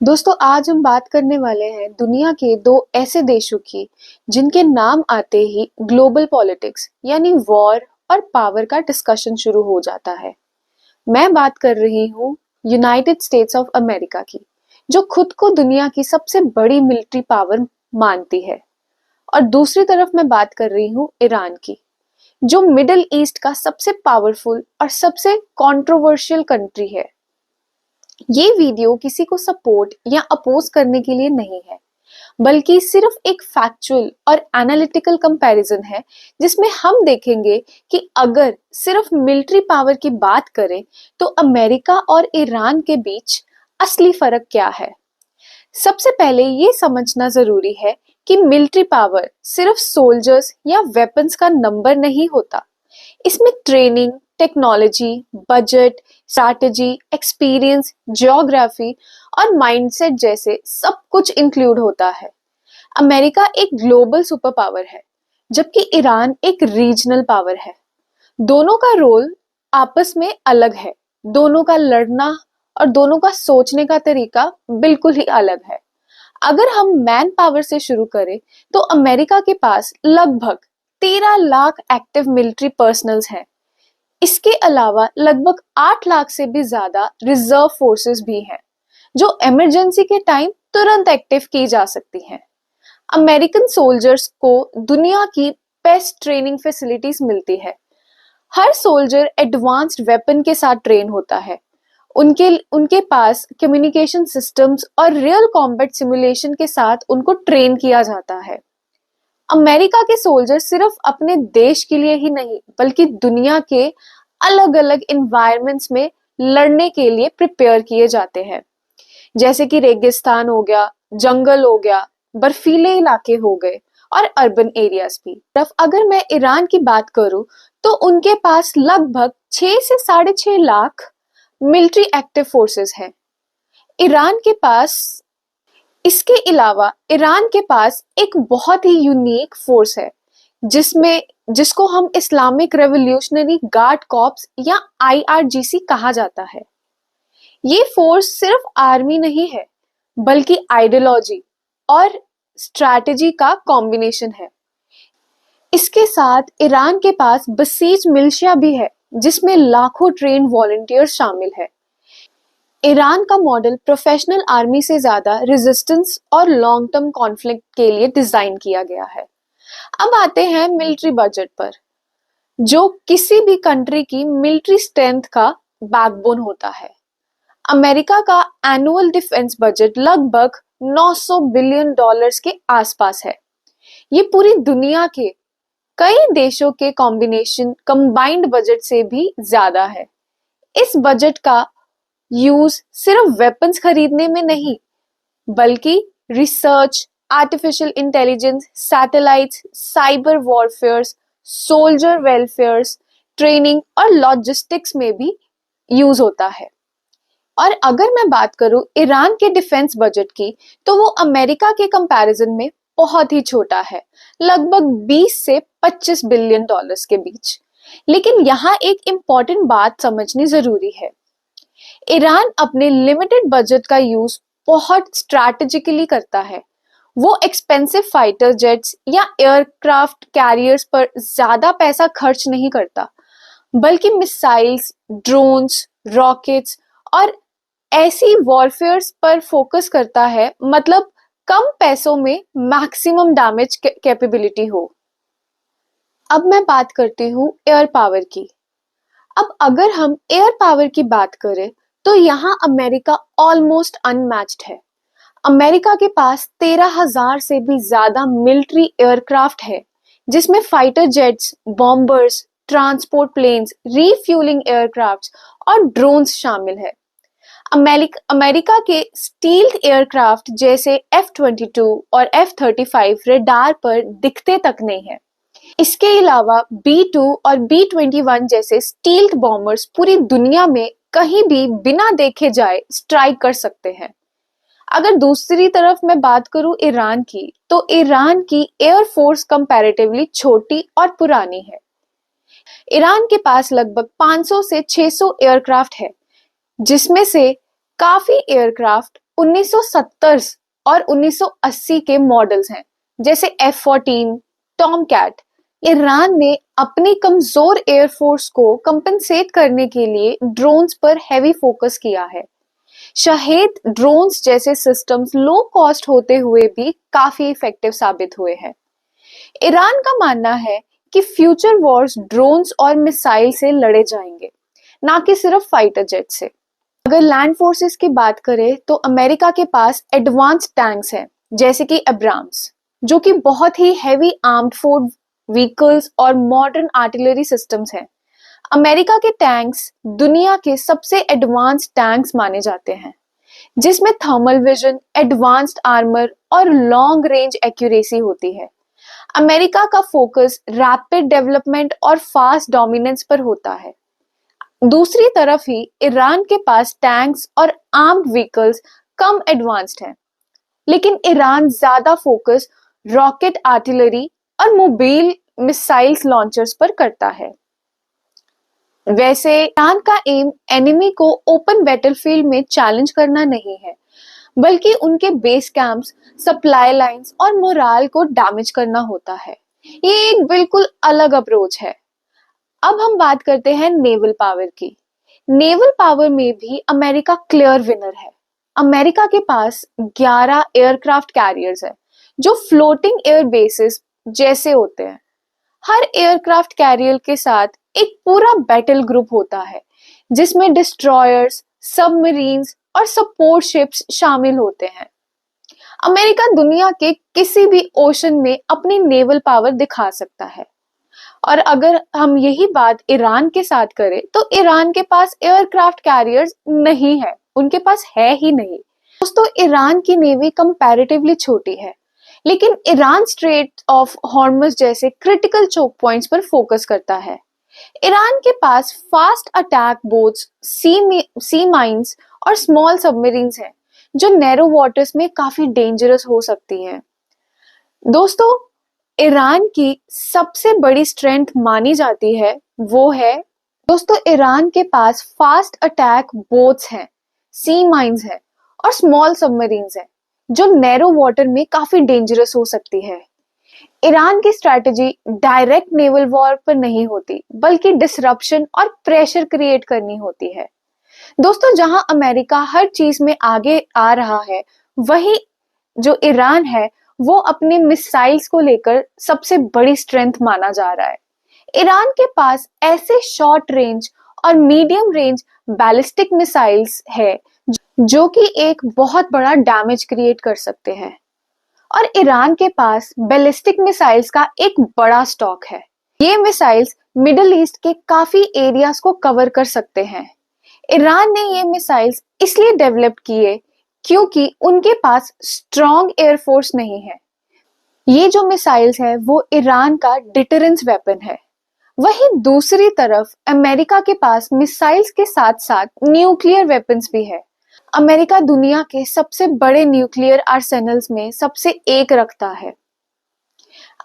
दोस्तों आज हम बात करने वाले हैं दुनिया के दो ऐसे देशों की जिनके नाम आते ही ग्लोबल पॉलिटिक्स यानी वॉर और पावर का डिस्कशन शुरू हो जाता है। मैं बात कर रही हूँ यूनाइटेड स्टेट्स ऑफ अमेरिका की, जो खुद को दुनिया की सबसे बड़ी मिलिट्री पावर मानती है। और दूसरी तरफ मैं बात कर रही हूँ ईरान की, जो मिडिल ईस्ट का सबसे पावरफुल और सबसे कंट्रोवर्शियल कंट्री है। ये वीडियो किसी को सपोर्ट या अपोज करने के लिए नहीं है, बल्कि सिर्फ एक फैक्चुअल और एनालिटिकल कंपैरिजन है, जिसमें हम देखेंगे कि अगर सिर्फ मिलिट्री पावर की बात करें तो अमेरिका और ईरान के बीच असली फर्क क्या है। सबसे पहले ये समझना जरूरी है कि मिलिट्री पावर सिर्फ सोल्जर्स या वेपन्स का नंबर नहीं होता। इसमें training, technology, budget, strategy, experience, geography और माइंडसेट जैसे सब कुछ इंक्लूड होता है। अमेरिका एक ग्लोबल सुपर पावर है, जबकि ईरान एक रीजनल पावर है। दोनों का रोल आपस में अलग है, दोनों का लड़ना और दोनों का सोचने का तरीका बिल्कुल ही अलग है। अगर हम मैन पावर से शुरू करें तो अमेरिका के पास लगभग 13 लाख एक्टिव मिलिट्री पर्सनल्स हैं। इसके अलावा लगभग 8 लाख से भी ज्यादा रिजर्व फोर्सेस भी हैं, जो इमरजेंसी के टाइम तुरंत एक्टिव की जा सकती हैं। अमेरिकन सोल्जर्स को दुनिया की बेस्ट ट्रेनिंग फैसिलिटीज मिलती है। हर सोल्जर एडवांस्ड वेपन के साथ ट्रेन होता है। उनके उनके पास कम्युनिकेशन सिस्टम्स और रियल कॉम्बैट सिमुलेशन के साथ उनको ट्रेन किया जाता है। अमेरिका के सोल्जर सिर्फ अपने देश के लिए ही नहीं, बल्कि दुनिया के अलग अलग इन्वायरमेंट्स में लड़ने के लिए प्रिपेयर किए जाते हैं, जैसे कि रेगिस्तान हो गया, जंगल हो गया, बर्फीले इलाके हो गए और अर्बन एरियाज भी। तरफ अगर मैं ईरान की बात करूं तो उनके पास लगभग 6 से 6.5 लाख मिलिट्री एक्टिव फोर्सेस हैं। ईरान के पास इसके अलावा ईरान के पास एक बहुत ही यूनिक फोर्स है, जिसको हम इस्लामिक रेवोल्यूशनरी गार्ड कॉर्प्स या आईआरजीसी कहा जाता है। ये फोर्स सिर्फ आर्मी नहीं है, बल्कि आइडियोलॉजी और स्ट्रैटेजी का कॉम्बिनेशन है। इसके साथ ईरान के पास बसीज मिलिशिया भी है, जिसमें लाखों ट्रेन वॉलंटियर्स शामिल है। ईरान का मॉडल प्रोफेशनल आर्मी से ज्यादा रेजिस्टेंस और लॉन्ग टर्म कॉन्फ्लिक्ट के लिए डिजाइन किया गया है। अब आते हैं मिलिट्री बजट पर, जो किसी भी कंट्री की मिलिट्री स्ट्रेंथ का बैकबोन होता है। अमेरिका का एनुअल डिफेंस बजट लगभग 900 बिलियन डॉलर्स के आसपास है। ये पूरी दुनिया के कई देशों के कॉम्बिनेशन कंबाइंड बजट से भी ज्यादा है। इस बजट का यूज सिर्फ वेपन्स खरीदने में नहीं, बल्कि research, artificial intelligence, satellites, cyber warfares, soldier welfares, training और लॉजिस्टिक्स में भी यूज होता है। और अगर मैं बात करूं ईरान के डिफेंस बजट की, तो वो अमेरिका के कंपैरिजन में बहुत ही छोटा है, लगभग 20 से 25 बिलियन डॉलर्स के बीच। लेकिन यहाँ एक इम्पॉर्टेंट बात समझनी जरूरी है। ईरान अपने लिमिटेड बजट का यूज बहुत स्ट्रैटेजिकली करता है। वो एक्सपेंसिव फाइटर जेट्स या एयरक्राफ्ट कैरियर्स पर ज्यादा पैसा खर्च नहीं करता, बल्कि मिसाइल्स, ड्रोन्स, रॉकेट्स और ऐसी वॉरफेयर्स पर फोकस करता है, मतलब कम पैसों में मैक्सिमम डैमेज कैपेबिलिटी हो। अब मैं बात करती हूँ एयर पावर की। अब अगर हम एयर पावर की बात करें तो यहाँ अमेरिका ऑलमोस्ट अनमैच्ड है। अमेरिका के पास 13,000 से भी ज्यादा मिलिट्री एयरक्राफ्ट है, जिसमें fighter jets, bombers, transport planes, refuelling aircrafts और ड्रोन्स शामिल है। अमेरिका के स्टील्थ एयरक्राफ्ट जैसे F-22 और F-35 रडार पर दिखते तक नहीं है। इसके अलावा B-2 और B-21 जैसे स्टील्थ बॉम्बर्स पूरी दुनिया में कहीं भी बिना देखे जाए स्ट्राइक कर सकते हैं। अगर दूसरी तरफ मैं बात करूं ईरान की, तो ईरान की एयर फोर्स कंपैरेटिवली छोटी और पुरानी है। ईरान के पास लगभग 500 से 600 एयरक्राफ्ट है, जिसमें से काफी एयरक्राफ्ट 1970 और 1980 के मॉडल्स हैं, जैसे F-14, टॉमकैट। ईरान ने अपनी कमजोर एयरफोर्स को कंपनसेट करने के लिए ड्रोन्स पर हैवी फोकस किया है। शाहेद ड्रोन्स जैसे सिस्टम्स लो कॉस्ट होते हुए भी काफी इफेक्टिव साबित हुए हैं। ईरान का मानना है कि फ्यूचर वॉर्स ड्रोन्स और मिसाइल से लड़े जाएंगे, ना कि सिर्फ फाइटर जेट से। अगर लैंड फोर्सेस की बात करें तो अमेरिका के पास एडवांस टैंक्स हैं, जैसे कि अब्राम्स, जो कि बहुत ही हैवी आर्म्ड फोर्स व्हीकल्स और मॉडर्न आर्टिलरी सिस्टम्स हैं। अमेरिका के टैंक्स दुनिया के सबसे एडवांस टैंक्स माने जाते हैं, जिसमें थर्मल विजन, एडवांस्ड आर्मर और लॉन्ग रेंज एक्यूरेसी होती है। अमेरिका का फोकस रैपिड डेवलपमेंट और फास्ट डोमिनेंस पर होता है। दूसरी तरफ ही ईरान के पास टैंक्स और आर्म्ड व्हीकल्स कम एडवांस्ड हैं, लेकिन ईरान ज्यादा फोकस रॉकेट आर्टिलरी और मोबाइल मिसाइल्स लॉन्चर्स पर करता है। वैसे ईरान का एम एनिमी को ओपन बैटलफील्ड में चैलेंज करना नहीं है, बल्कि उनके बेस कैंप्स, सप्लाई लाइंस और मोराल को डैमेज करना होता है। ये एक बिल्कुल अलग अप्रोच है। अब हम बात करते हैं नेवल पावर की। नेवल पावर में भी अमेरिका क्लियर विनर है। अमेरिका के पास 11 एयरक्राफ्ट कैरियर्स है, जो फ्लोटिंग एयर बेसिस जैसे होते हैं। हर एयरक्राफ्ट कैरियर के साथ एक पूरा बैटल ग्रुप होता है, जिसमें डिस्ट्रॉयर्स, सबमरीन्स और सपोर्ट शिप्स शामिल होते हैं। अमेरिका दुनिया के किसी भी ओशन में अपनी नेवल पावर दिखा सकता है। और अगर हम यही बात ईरान के साथ करें तो ईरान के पास एयरक्राफ्ट कैरियर्स नहीं है, उनके पास है ही नहीं। दोस्तों, ईरान की नेवी कंपैरेटिवली छोटी है, लेकिन ईरान स्ट्रेट ऑफ हॉर्मुज जैसे क्रिटिकल चोक पॉइंट्स पर फोकस करता है। ईरान के पास फास्ट अटैक बोट्स, सी माइंस और स्मॉल सबमरीन्स हैं, जो नैरो वाटर्स में काफी डेंजरस हो सकती हैं। दोस्तों, ईरान की सबसे बड़ी स्ट्रेंथ मानी जाती है वो है ईरान के पास फास्ट अटैक बोट्स हैं, सी माइंस हैं और स्मॉल सबमरीन्स हैं, जो नैरो वाटर में काफी डेंजरस हो सकती है। ईरान की स्ट्रैटेजी डायरेक्ट नेवल वॉर पर नहीं होती, बल्कि डिसरप्शन और प्रेशर क्रिएट करनी होती है। दोस्तों, जहां अमेरिका हर चीज में आगे आ रहा है, वही जो ईरान है वो अपने मिसाइल्स को लेकर सबसे बड़ी स्ट्रेंथ माना जा रहा है। ईरान के पास ऐसे शॉर्ट रेंज और मीडियम रेंज बैलिस्टिक मिसाइल्स है, जो कि एक बहुत बड़ा डैमेज क्रिएट कर सकते हैं। और ईरान के पास बैलिस्टिक मिसाइल्स का एक बड़ा स्टॉक है। ये मिसाइल्स मिडिल ईस्ट के काफी एरियाज को कवर कर सकते हैं। ईरान ने ये मिसाइल्स इसलिए डेवलप किए क्योंकि उनके पास स्ट्रॉन्ग एयरफोर्स नहीं है। ये जो मिसाइल्स है वो ईरान का डिटरेंस वेपन है। वहीं दूसरी तरफ अमेरिका के पास मिसाइल्स के साथ साथ न्यूक्लियर वेपन्स भी है। अमेरिका दुनिया के सबसे बड़े न्यूक्लियर आर्सेनल्स में सबसे एक रखता है।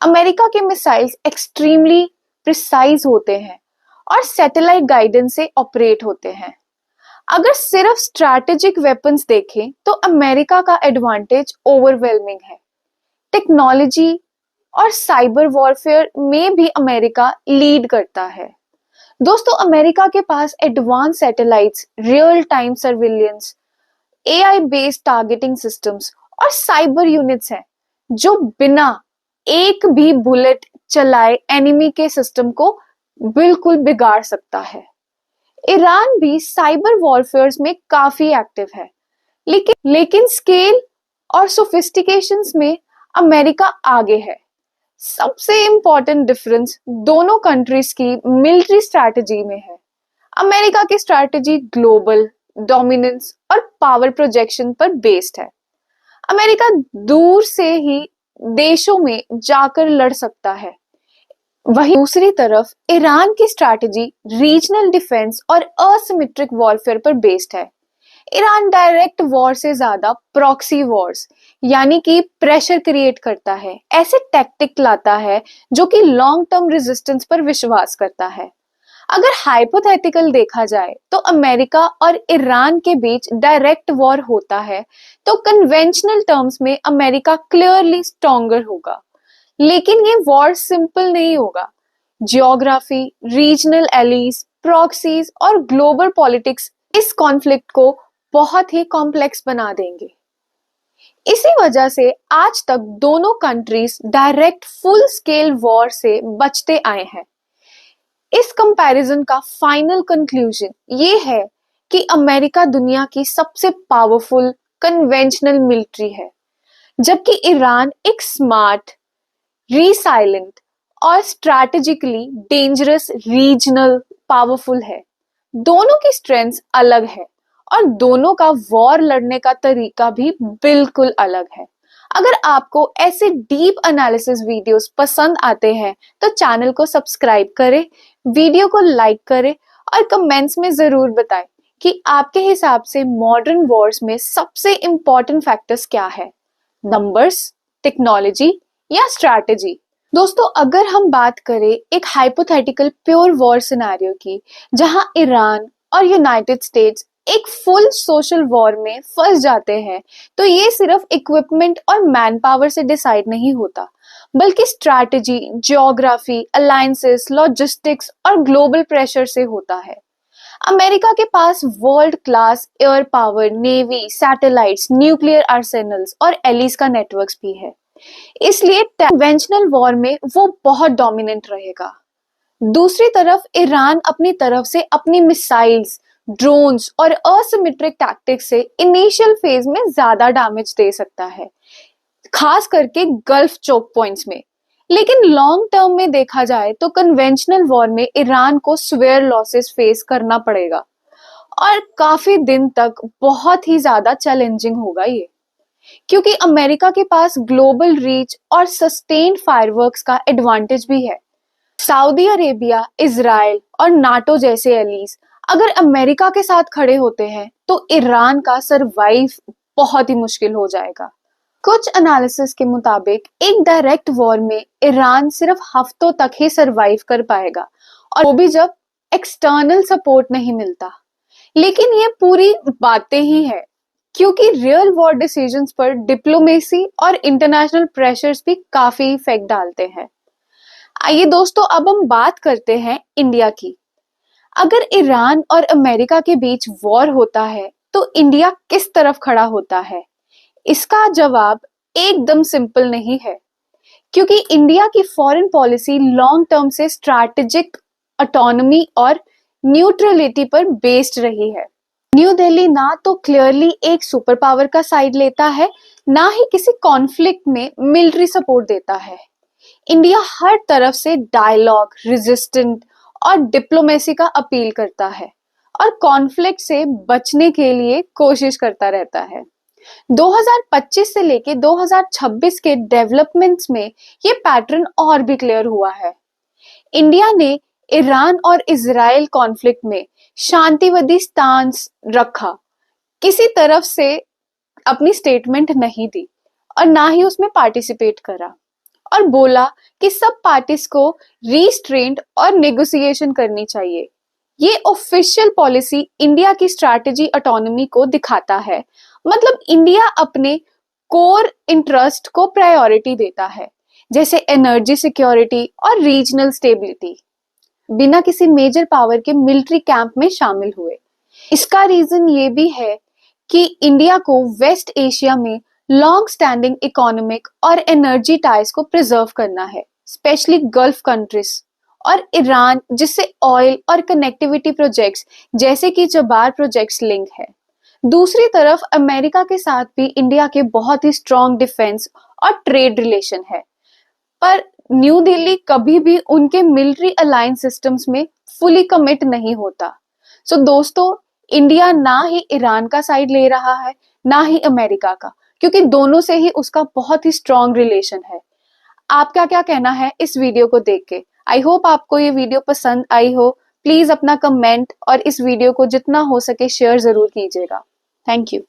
अमेरिका के मिसाइल्स एक्सट्रीमली प्रिसाइज होते हैं और सैटेलाइट गाइडेंस से ऑपरेट होते हैं। अगर सिर्फ स्ट्रैटेजिक वेपन्स देखें तो अमेरिका का एडवांटेज ओवरवेलमिंग है। टेक्नोलॉजी और साइबर वॉरफेयर में भी अमेरिका लीड करता है। दोस्तों, अमेरिका के पास advance satellites, real time surveillance, AI based targeting systems और साइबर यूनिट्स हैं, जो बिना एक भी बुलेट चलाए एनिमी के सिस्टम को बिल्कुल बिगाड़ सकता है। ईरान भी साइबर वॉरफेयर में काफी एक्टिव है, लेकिन स्केल और सोफिस्टिकेशंस में अमेरिका आगे है। सबसे इंपॉर्टेंट डिफरेंस दोनों कंट्रीज की मिलिट्री स्ट्रैटेजी में है। अमेरिका की स्ट्रैटेजी ग्लोबल डोमिनेंस और पावर प्रोजेक्शन पर बेस्ड है। अमेरिका दूर से ही देशों में जाकर लड़ सकता है। वहीं दूसरी तरफ ईरान की स्ट्रैटेजी रीजनल डिफेंस और असिमेट्रिक वॉरफेयर पर बेस्ड है। ईरान डायरेक्ट वॉर से ज्यादा प्रॉक्सी वॉर्स यानी कि प्रेशर क्रिएट करता है, ऐसे टैक्टिक लाता है जो कि लॉन्ग टर्म रेजिस्टेंस पर विश्वास करता है। अगर हाइपोथेटिकल देखा जाए तो अमेरिका और ईरान के बीच डायरेक्ट वॉर होता है तो कन्वेंशनल टर्म्स में अमेरिका क्लियरली स्ट्रॉन्गर होगा, लेकिन ये वॉर सिंपल नहीं होगा। जियोग्राफी, रीजनल एलीज, प्रॉक्सीज और ग्लोबल पॉलिटिक्स इस कॉन्फ्लिक्ट को बहुत ही कॉम्प्लेक्स बना देंगे। इसी वजह से आज तक दोनों countries direct full scale war से बचते आए हैं। इस कंपैरिजन का फाइनल कंक्लूजन ये है कि अमेरिका दुनिया की सबसे पावरफुल कन्वेंशनल मिलिट्री है, जबकि ईरान एक स्मार्ट, रीसाइलेंट और स्ट्रैटेजिकली डेंजरस रीजनल पावरफुल है। दोनों की स्ट्रेंथ्स अलग है और दोनों का वॉर लड़ने का तरीका भी बिल्कुल अलग है। अगर आपको ऐसे डीप एनालिसिस वीडियोस पसंद आते हैं तो चैनल को सब्सक्राइब करें, वीडियो को लाइक करें और कमेंट्स में जरूर बताएं कि आपके हिसाब से मॉडर्न वॉर्स में सबसे इंपॉर्टेंट फैक्टर्स क्या है, नंबर्स, टेक्नोलॉजी या स्ट्रैटेजी। दोस्तों, अगर हम बात करें एक हाइपोथेटिकल प्योर वॉर सिनेरियो की, जहां ईरान और यूनाइटेड स्टेट्स एक फुल सोशल वॉर में फंस जाते हैं, तो ये सिर्फ इक्विपमेंट और मैन पावर से डिसाइड नहीं होता, बल्कि स्ट्रैटेजी, जियोग्राफी, अलायंसेस, लॉजिस्टिक्स और ग्लोबल प्रेशर से होता है। अमेरिका के पास world class air power, navy, satellites, nuclear arsenals और एलिस का नेटवर्क्स भी है, इसलिए कन्वेंशनल वॉर में वो बहुत डोमिनेंट रहेगा। दूसरी तरफ ईरान अपनी तरफ से अपनी मिसाइल्स, ड्रोन्स और असिमेट्रिक टैक्टिक्स से इनिशियल फेज में ज्यादा डैमेज दे सकता है, खास करके गल्फ चोक पॉइंट्स में। लेकिन लॉन्ग टर्म में देखा जाए तो कन्वेंशनल वॉर में ईरान को स्वेयर लॉसेस फेस करना पड़ेगा और काफी दिन तक बहुत ही ज्यादा चैलेंजिंग होगा ये, क्योंकि अमेरिका के पास ग्लोबल रीच और सस्टेन्ड फायरवर्क्स का एडवांटेज भी है। सऊदी अरेबिया, इजराइल और नाटो जैसे एलीज अगर अमेरिका के साथ खड़े होते हैं तो ईरान का सरवाइव बहुत ही मुश्किल हो जाएगा। कुछ एनालिसिस के मुताबिक एक डायरेक्ट वॉर में ईरान सिर्फ हफ्तों तक ही सरवाइव कर पाएगा, और वो भी जब एक्सटर्नल सपोर्ट नहीं मिलता। लेकिन ये पूरी बातें ही है, क्योंकि रियल वॉर डिसीजंस पर डिप्लोमेसी और इंटरनेशनल प्रेशर्स भी काफी इफेक्ट डालते हैं। आइए दोस्तों, अब हम बात करते हैं इंडिया की। अगर ईरान और अमेरिका के बीच वॉर होता है तो इंडिया किस तरफ खड़ा होता है? इसका जवाब एकदम सिंपल नहीं है, क्योंकि इंडिया की फॉरेन पॉलिसी लॉन्ग टर्म से स्ट्रैटेजिक ऑटोनॉमी और न्यूट्रलिटी पर बेस्ड रही है। न्यू दिल्ली ना तो क्लियरली एक सुपर पावर का साइड लेता है, ना ही किसी कॉन्फ्लिक्ट में मिलिट्री सपोर्ट देता है। इंडिया हर तरफ से डायलॉग, रेजिस्टेंट और डिप्लोमेसी का अपील करता है और कॉन्फ्लिक्ट से बचने के लिए कोशिश करता रहता है। 2025 से लेके 2026 के डेवलपमेंट्स में ये पैटर्न और भी क्लियर हुआ है। इंडिया ने ईरान और इजराइल कॉन्फ्लिक्ट में शांतिवादी स्टांस रखा, किसी तरफ से अपनी स्टेटमेंट नहीं दी और ना ही उसमें पार्टिसिपेट करा, और बोला कि सब पार्टीज को रिस्ट्रेंट और नेगोशिएशन करनी चाहिए। ये ऑफिशियल पॉलिसी इंडिया की स्ट्रैटेजी ऑटोनॉमी को दिखाता है, मतलब इंडिया अपने कोर इंटरेस्ट को प्रायोरिटी देता है, जैसे एनर्जी सिक्योरिटी और रीजनल स्टेबिलिटी, बिना किसी मेजर पावर के मिलिट्री कैंप में शामिल हुए। इसका रीजन ये भी है कि इंडिया को वेस्ट एशिया में लॉन्ग स्टैंडिंग इकोनॉमिक और एनर्जी टाइज को प्रिजर्व करना है, स्पेशली गल्फ कंट्रीज और ईरान, जिससे ऑयल और कनेक्टिविटी प्रोजेक्ट्स जैसे कि जबार प्रोजेक्ट्स लिंक है। दूसरी तरफ अमेरिका के साथ भी इंडिया के बहुत ही स्ट्रॉन्ग डिफेंस और ट्रेड रिलेशन है, पर न्यू दिल्ली कभी भी उनके मिलिट्री अलायंस सिस्टम्स में फुली कमिट नहीं होता। सो दोस्तों, इंडिया ना ही ईरान का साइड ले रहा है, ना ही अमेरिका का, क्योंकि दोनों से ही उसका बहुत ही स्ट्रॉन्ग रिलेशन है। आपका क्या कहना है इस वीडियो को देख के? आई होप आपको ये वीडियो पसंद आई हो। प्लीज अपना कमेंट और इस वीडियो को जितना हो सके शेयर जरूर कीजिएगा। Thank you.